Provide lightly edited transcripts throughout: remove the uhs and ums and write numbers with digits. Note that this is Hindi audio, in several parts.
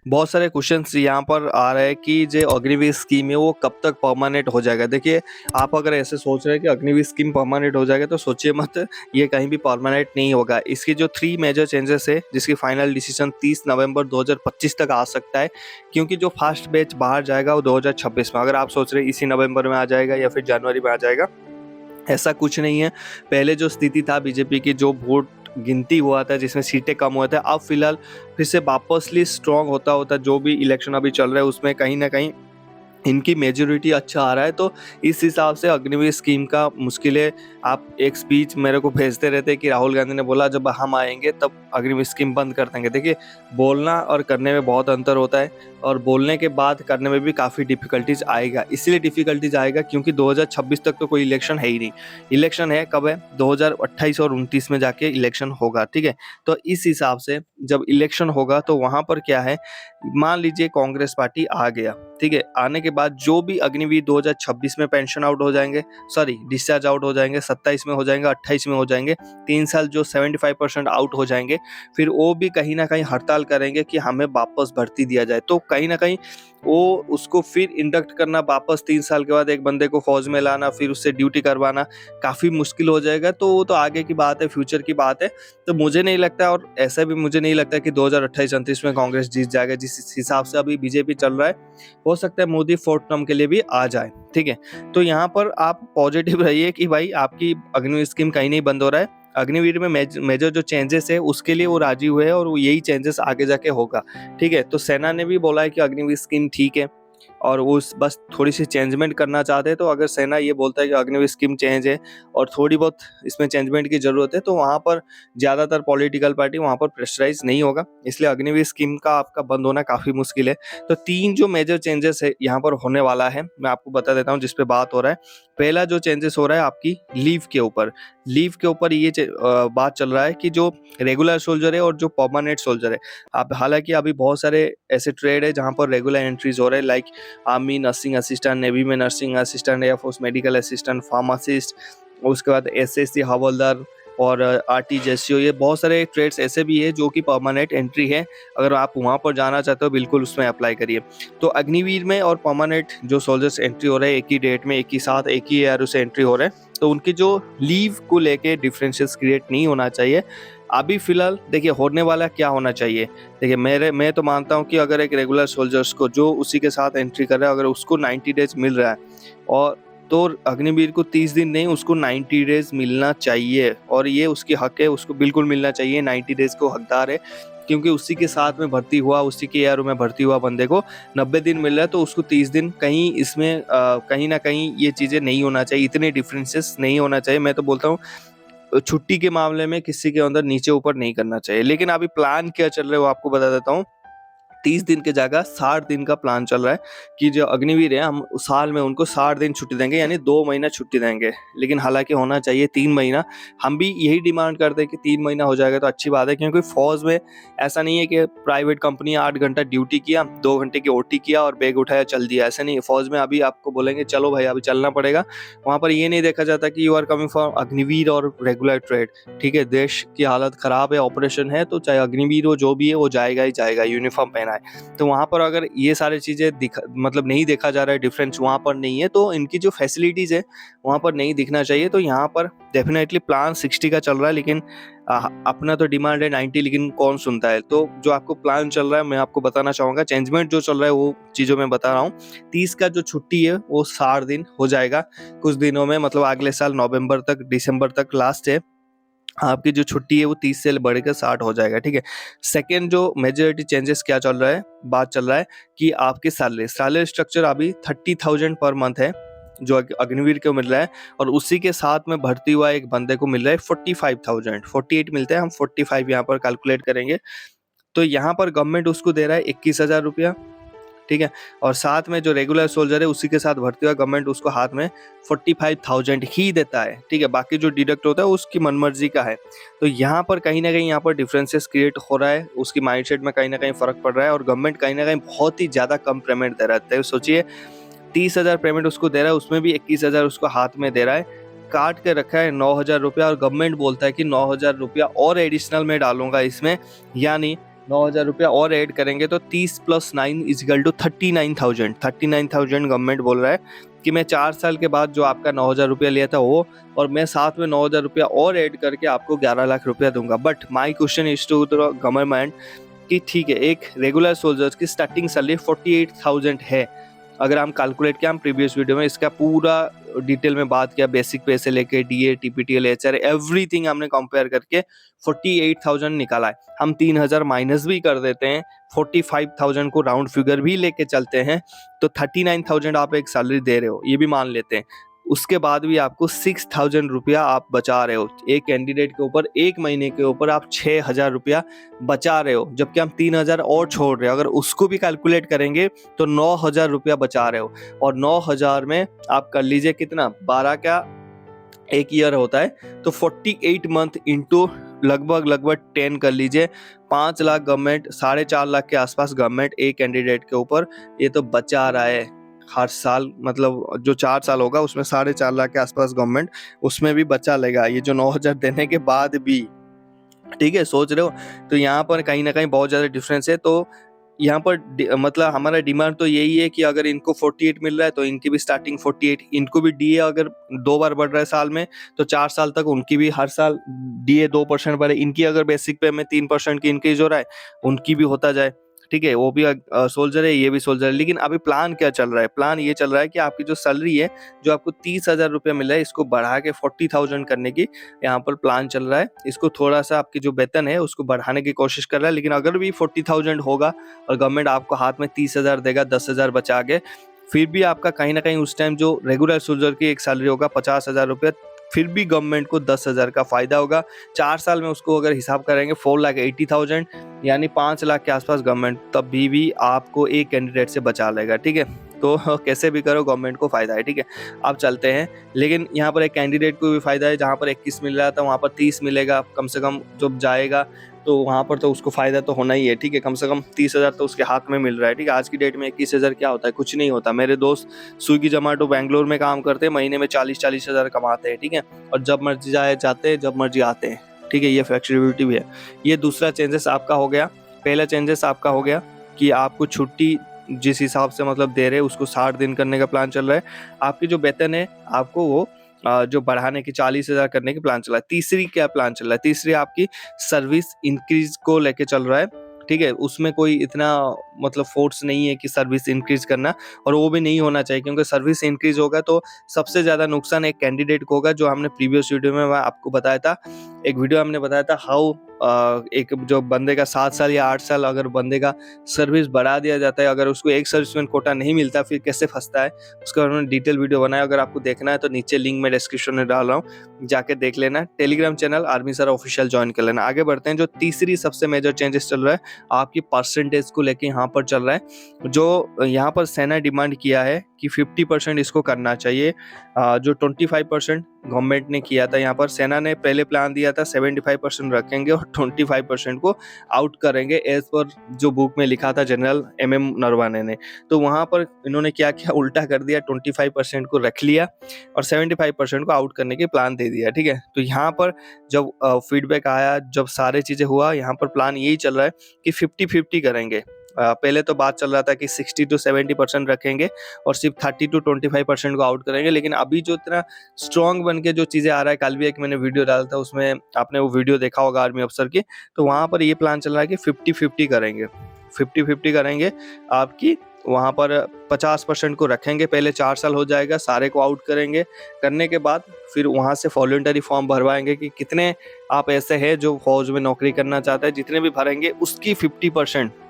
बहुत सारे क्वेश्चंस यहाँ पर आ रहे हैं कि जो अग्निवीर स्कीम है वो कब तक परमानेंट हो जाएगा। देखिए, आप अगर ऐसे सोच रहे हैं कि अग्निवीर स्कीम परमानेंट हो जाएगा तो सोचिए मत, ये कहीं भी परमानेंट नहीं होगा। इसकी जो 3 मेजर चेंजेस है जिसकी फाइनल डिसीजन 30 नवंबर 2025 तक आ सकता है, क्योंकि जो फर्स्ट बैच बाहर जाएगा वो 2026 में। अगर आप सोच रहे हैं इसी नवंबर में आ जाएगा या फिर जनवरी में आ जाएगा, ऐसा कुछ नहीं है। पहले जो स्थिति था बीजेपी की, जो वोट गिनती हुआ था जिसमें सीटें कम हुए थे, अब फिलहाल फिर से वापसली स्ट्रांग होता होता जो भी इलेक्शन अभी चल रहा है उसमें कहीं ना कहीं इनकी मेजोरिटी अच्छा आ रहा है। तो इस हिसाब से अग्निवीर स्कीम का मुश्किल है। आप एक स्पीच मेरे को भेजते रहते हैं कि राहुल गांधी ने बोला जब हम आएंगे तब अग्निवीर स्कीम बंद कर देंगे। देखिए, बोलना और करने में बहुत अंतर होता है, और बोलने के बाद करने में भी काफ़ी डिफिकल्टीज आएगा। इसलिए डिफिकल्टीज आएगा क्योंकि 2026 तक तो कोई इलेक्शन है ही नहीं। इलेक्शन है कब है? 2028 और 29 में जाके इलेक्शन होगा, ठीक है। तो इस हिसाब से जब इलेक्शन होगा तो वहाँ पर क्या है, मान लीजिए कांग्रेस पार्टी आ गया, ठीक है। आने के बाद जो भी अग्निवीर 2026 में पेंशन आउट हो जाएंगे, सॉरी डिस्चार्ज आउट हो जाएंगे, 27 में हो जाएंगे, 28 में हो जाएंगे, 3 साल जो 75% आउट हो जाएंगे, फिर वो भी कहीं ना कहीं हड़ताल करेंगे कि हमें वापस भर्ती दिया जाए। तो कहीं ना कहीं वो उसको फिर इंडक्ट करना वापस 3 साल के बाद, एक बंदे को फौज में लाना, फिर उससे ड्यूटी करवाना काफ़ी मुश्किल हो जाएगा। तो वो तो आगे की बात है, फ्यूचर की बात है। तो मुझे नहीं लगता, और ऐसा भी मुझे नहीं लगता कि 2028-29 में कांग्रेस जीत जाएगा। जिस हिसाब से अभी बीजेपी चल रहा है, हो सकता है मोदी फोर्थ टर्म के लिए भी आ जाए, ठीक है। तो यहाँ पर आप पॉजिटिव रहिए कि भाई आपकी अग्निवीर स्कीम कहीं नहीं बंद हो रहा है। अग्निवीर में मेजर जो चेंजेस है उसके लिए वो राजी हुए हैं, और वो यही चेंजेस आगे जाके होगा, ठीक है। तो सेना ने भी बोला है कि अग्निवीर स्कीम ठीक है, और वो बस थोड़ी सी चेंजमेंट करना चाहते हैं। तो अगर सेना ये बोलता है कि अग्निवीर स्कीम चेंज है और थोड़ी बहुत इसमें चेंजमेंट की जरूरत है, तो वहाँ पर ज़्यादातर पॉलिटिकल पार्टी वहाँ पर प्रेशराइज नहीं होगा। इसलिए अग्निवीर स्कीम का आपका बंद होना काफ़ी मुश्किल है। तो 3 जो मेजर चेंजेस है यहाँ पर होने वाला है, मैं आपको बता देता हूँ जिस पे बात हो रहा है। पहला जो चेंजेस हो रहा है आपकी लीव के ऊपर। लीव के ऊपर ये बात चल रहा है कि जो रेगुलर सोल्जर है और जो परमानेंट सोल्जर है, आप हालांकि अभी बहुत सारे ऐसे ट्रेड है जहाँ पर रेगुलर एंट्रीज हो रहे हैं, like army nursing assistant, navy में nursing assistant, air force medical assistant, pharmacist, उसके बाद एसएससी हवलदार और आरटीजेसीओ। ये बहुत सारे ट्रेड्स ऐसे भी है जो कि परमानेंट एंट्री है। अगर आप वहाँ पर जाना चाहते हो बिल्कुल उसमें अप्लाई करिए। तो अग्निवीर में और परमानेंट जो सोल्जर्स एंट्री हो रहे हैं एक ही डेट में, एक ही साथ, एक ही ईयर से एंट्री हो रहे हैं, तो उनकी जो लीव को लेके डिफरेंशियस क्रिएट नहीं होना चाहिए। अभी फिलहाल देखिए होने वाला क्या होना चाहिए। देखिए मैं तो मानता हूँ कि अगर एक रेगुलर सोल्जर्स को जो उसी के साथ एंट्री कर रहा है, अगर उसको 90 डेज मिल रहा है, और तो अग्निवीर को 30 दिन नहीं, उसको 90 डेज मिलना चाहिए, और ये उसकी हक है, उसको बिल्कुल मिलना चाहिए। 90 डेज को हकदार है, क्योंकि उसी के साथ में भर्ती हुआ, उसी के एयर में भर्ती हुआ बंदे को 90 दिन मिल रहा है, तो उसको 30 दिन कहीं इसमें कहीं ना कहीं ये चीज़ें नहीं होना चाहिए, इतने डिफरेंसेस नहीं होना चाहिए। मैं तो बोलता हूँ छुट्टी के मामले में किसी के अंदर नीचे ऊपर नहीं करना चाहिए। लेकिन अभी प्लान क्या चल रहा है वो आपको बता देता हूँ। 30 दिन के जगह 60 दिन का प्लान चल रहा है कि जो अग्निवीर है हम साल में उनको 60 दिन छुट्टी देंगे, यानी 2 महीना छुट्टी देंगे। लेकिन हालांकि होना चाहिए 3 महीना। हम भी यही डिमांड करते हैं कि 3 महीना हो जाएगा तो अच्छी बात है, क्योंकि फौज में ऐसा नहीं है कि प्राइवेट कंपनी 8 घंटा ड्यूटी किया, 2 घंटे की ओटी किया और बैग उठाया चल दिया, ऐसा नहीं है। फौज में अभी आपको बोलेंगे चलो भाई अभी चलना पड़ेगा, वहाँ पर ये नहीं देखा जाता कि you are coming from Agniveer और रेगुलर ट्रेड, ठीक है। देश की हालत खराब है, ऑपरेशन है, तो चाहे अग्निवीर हो जो भी है वो जाएगा ही जाएगा, यूनिफॉर्म पहना है। तो वहाँ पर अगर ये सारी चीज़ें मतलब नहीं देखा जा रहा है, डिफरेंस वहाँ पर नहीं है, तो इनकी जो फैसिलिटीज़ है वहाँ पर नहीं दिखना चाहिए। तो यहाँ पर डेफिनेटली प्लान 60 का चल रहा है, लेकिन अपना तो डिमांड है 90, लेकिन कौन सुनता है। तो जो आपको प्लान चल रहा है मैं आपको बताना चाहूँगा, चेंजमेंट जो चल रहा है वो चीज़ों में बता रहा हूँ। 30 का जो छुट्टी है वो 60 दिन हो जाएगा कुछ दिनों में, मतलब अगले साल नवंबर तक, दिसंबर तक लास्ट है, आपकी जो छुट्टी है वो 30 से बढ़कर 60 हो जाएगा, ठीक है। सेकेंड जो मेजॉरिटी चेंजेस क्या चल रहा है, बात चल रहा है कि आपकी सैलरी स्ट्रक्चर अभी 30,000 पर मंथ है जो अग्निवीर को मिल रहा है, और उसी के साथ में भर्ती हुआ एक बंदे को मिल रहा है 45,000, 48 मिलते हैं, हम 45 यहाँ पर कैलकुलेट करेंगे। तो यहाँ पर गवर्नमेंट उसको दे रहा है 21,000 रुपया, ठीक है। और साथ में जो रेगुलर सोल्जर है उसी के साथ भर्ती हुआ गवर्नमेंट उसको हाथ में 45,000 ही देता है, ठीक है। बाकी जो डिडक्ट होता है उसकी मनमर्जी का है। तो यहाँ पर कहीं ना कहीं यहाँ पर डिफरेंसेस क्रिएट हो रहा है, उसकी माइंडसेट में कहीं ना कहीं फर्क पड़ रहा है, और गवर्नमेंट कहीं ना कहीं बहुत ही ज्यादा कम पेमेंट दे रहा है। सोचिए 30,000 पेमेंट उसको दे रहा है, उसमें भी 21,000 उसको हाथ में दे रहा है, काट के रखा है 9,000 रुपया, और गवर्नमेंट बोलता है कि 9,000 रुपया और एडिशनल में डालूंगा इसमें, यानी ₹9,000 और ऐड करेंगे तो 30 + 9 = 39,000। 39,000 गवर्नमेंट बोल रहा है कि मैं 4 साल के बाद जो आपका ₹9,000 लिया था वो, और मैं साथ में ₹9,000 और ऐड करके आपको ₹11 लाख दूंगा। But my question is to the government कि ठीक है, एक रेगुलर सोल्जर्स की स्टार्टिंग सैलरी 48,000 है। अगर हम कैलकुलेट किया, हम प्रीवियस वीडियो में इसका पूरा डिटेल में बात किया, बेसिक पे से लेके डीए, टीपीटीएल, एचआर, एवरीथिंग हमने कंपेयर करके 48,000 निकाला है। हम 3,000 माइनस भी कर देते हैं, 45,000 को राउंड फिगर भी लेके चलते हैं, तो 39,000 आप एक सैलरी दे रहे हो, ये भी मान लेते हैं। उसके बाद भी आपको 6,000 रुपया आप बचा रहे हो एक कैंडिडेट के ऊपर। एक महीने के ऊपर आप 6,000 रुपया बचा रहे हो, जबकि हम 3,000 और छोड़ रहे हो। अगर उसको भी कैलकुलेट करेंगे तो 9,000 रुपया बचा रहे हो, और 9,000 में आप कर लीजिए कितना, 12 क्या एक ईयर होता है, तो 48 मंथ इंटू लगभग 10 कर लीजिए। 5 लाख गवर्नमेंट, 4.5 लाख के आसपास गवर्नमेंट एक कैंडिडेट के ऊपर ये तो बचा रहा है हर साल। मतलब जो 4 साल होगा उसमें 4.5 लाख के आसपास गवर्नमेंट उसमें भी बचा लेगा, ये जो 9,000 देने के बाद भी। ठीक है, सोच रहे हो? तो यहाँ पर कहीं ना कहीं बहुत ज्यादा डिफरेंस है। तो यहाँ पर मतलब हमारा डिमांड तो यही है कि अगर इनको 48 मिल रहा है तो इनकी भी स्टार्टिंग 48, इनको भी डीए अगर 2 बार बढ़ रहा है साल में, तो 4 साल तक उनकी भी हर साल डीए 2% बढ़े। इनकी अगर बेसिक पे में 3% की इंक्रीज हो रहा है, उनकी भी होता जाए। ठीक है, वो भी सोल्जर है, ये भी सोल्जर है। लेकिन अभी प्लान क्या चल रहा है? प्लान ये चल रहा है कि आपकी जो सैलरी है, जो आपको 30,000 रुपया मिल रहा है, इसको बढ़ा के 40,000 करने की यहाँ पर प्लान चल रहा है। इसको थोड़ा सा आपकी जो वेतन है उसको बढ़ाने की कोशिश कर रहा है। लेकिन अगर भी 40,000 होगा और गवर्नमेंट आपको हाथ में 30,000 देगा, 10,000 बचा के, फिर भी आपका कहीं ना कहीं उस टाइम जो रेगुलर सोल्जर की एक सैलरी होगा 50,000 रुपया, फिर भी गवर्नमेंट को 10,000 का फायदा होगा। 4 साल में उसको अगर हिसाब करेंगे 4,80,000, यानी 5 लाख के आसपास गवर्नमेंट तब भी आपको एक कैंडिडेट से बचा लेगा। ठीक है, तो कैसे भी करो गवर्नमेंट को फायदा है। ठीक है, अब चलते हैं। लेकिन यहाँ पर एक कैंडिडेट को भी फायदा है, जहाँ पर 21 मिल रहा था वहाँ पर 30 मिलेगा कम से कम। जब जाएगा तो वहाँ पर तो उसको फायदा तो होना ही है। ठीक है, कम से कम 30,000 तो उसके हाथ में मिल रहा है। ठीक है, आज की डेट में 21,000 क्या होता है? कुछ नहीं होता। मेरे दोस्त स्विगी जोमेटो बैंगलोर में काम करते हैं, महीने में 40-40 हज़ार कमाते हैं। ठीक है, और जब मर्जी जाते हैं, जब मर्जी आते हैं। ठीक है, ये फ्लेक्सिबिलिटी भी है। ये दूसरा चेंजेस आपका हो गया। पहला चेंजेस आपका हो गया कि आपको छुट्टी जिस हिसाब से मतलब दे रहे हैं उसको 60 दिन करने का प्लान चल रहा है। आपकी जो वेतन है आपको वो जो बढ़ाने की 40,000 करने की प्लान चल रहा है। तीसरी क्या प्लान चल रहा है? तीसरी आपकी सर्विस इंक्रीज को लेके चल रहा है। ठीक है, उसमें कोई इतना मतलब फोर्स नहीं है कि सर्विस इंक्रीज करना, और वो भी नहीं होना चाहिए, क्योंकि सर्विस इंक्रीज होगा तो सबसे ज्यादा नुकसान एक कैंडिडेट को होगा। जो हमने प्रीवियस वीडियो में मैं आपको बताया था, एक वीडियो हमने बताया था हाउ एक जो बंदे का 7 साल या 8 साल अगर बंदे का सर्विस बढ़ा दिया जाता है, अगर उसको एक सर्विसमैन कोटा नहीं मिलता फिर कैसे फंसता है, उसका उन्होंने डिटेल वीडियो बनाया। अगर आपको देखना है तो नीचे लिंक में डिस्क्रिप्शन में डाल रहा हूँ, जाके देख लेना। Telegram channel army sir official join कर लेना। आगे बढ़ते हैं। जो तीसरी सबसे मेजर चेंजेस चल रहा है आपकी परसेंटेज को लेके यहाँ पर चल रहा है। जो यहाँ पर सेना डिमांड किया है कि 50% इसको करना चाहिए। जो 25% गवर्नमेंट ने किया था, यहाँ पर सेना ने पहले प्लान दिया था 75% रखेंगे और 25% को आउट करेंगे, एज पर जो बुक में लिखा था जनरल MM नरवाने ने। तो वहाँ पर इन्होंने क्या किया, उल्टा कर दिया, 25% को रख लिया और 75% को आउट करने की प्लान दे दिया। ठीक है, तो यहाँ पर जब फीडबैक आया, जब सारे चीज़ें हुआ, यहाँ पर प्लान यही चल रहा है कि 50-50 करेंगे। पहले तो बात चल रहा था कि 60 से 70% रखेंगे और सिर्फ 30 से 25% को आउट करेंगे। लेकिन अभी जो इतना स्ट्रॉन्ग बन के जो चीज़ें आ रहा है, कल भी एक मैंने वीडियो डाला था, उसमें आपने वो वीडियो देखा होगा आर्मी अफसर की, तो वहाँ पर ये प्लान चल रहा है कि 50-50 करेंगे। 50-50 करेंगे आपकी, वहाँ पर 50% को रखेंगे। पहले 4 साल हो जाएगा, सारे को आउट करेंगे। करने के बाद फिर वहाँ से वॉलंटरी फॉर्म भरवाएंगे कि कितने आप ऐसे हैं जो फौज में नौकरी करना चाहते हैं, जितने भी भरेंगे उसकी 50%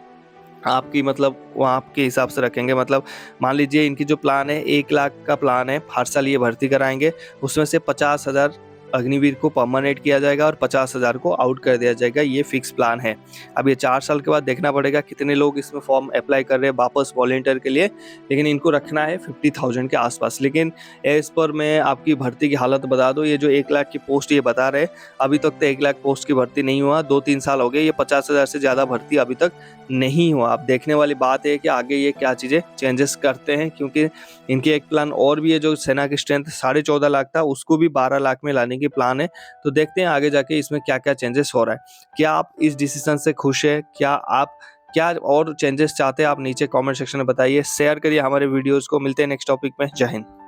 आपकी मतलब वो आपके हिसाब से रखेंगे। मतलब मान लीजिए इनकी जो प्लान है 1 लाख का प्लान है, हर साल ये भर्ती कराएंगे, उसमें से 50,000 अग्निवीर को परमानेंट किया जाएगा और 50,000 को आउट कर दिया जाएगा। ये फिक्स प्लान है। अब ये 4 साल के बाद देखना पड़ेगा कितने लोग इसमें फॉर्म अप्लाई कर रहे हैं वापस वॉलंटियर के लिए, लेकिन इनको रखना है 50,000 के आसपास। लेकिन एज पर मैं आपकी भर्ती की हालत बता दूं, ये जो 1 लाख की पोस्ट ये बता रहे, अभी तक तो 1 लाख पोस्ट की भर्ती नहीं हुआ, 2-3 साल हो गए, ये 50,000 से ज़्यादा भर्ती अभी तक नहीं हुआ। अब देखने वाली बात है कि आगे ये क्या चीज़ें चेंजेस करते हैं, क्योंकि इनकी एक प्लान और भी है। जो सेना की स्ट्रेंथ 14.5 लाख था, उसको भी 12 लाख में लाने की की प्लान है। तो देखते हैं आगे जाके इसमें क्या-क्या चेंजेस हो रहा है। क्या आप इस डिसीज़न से खुश हैं? क्या और चेंजेस चाहते हैं आप नीचे कमेंट सेक्शन में बताइए। शेयर करिए हमारे वीडियोज़ को। मिलते हैं नेक्स्ट टॉपिक में। जय हिंद।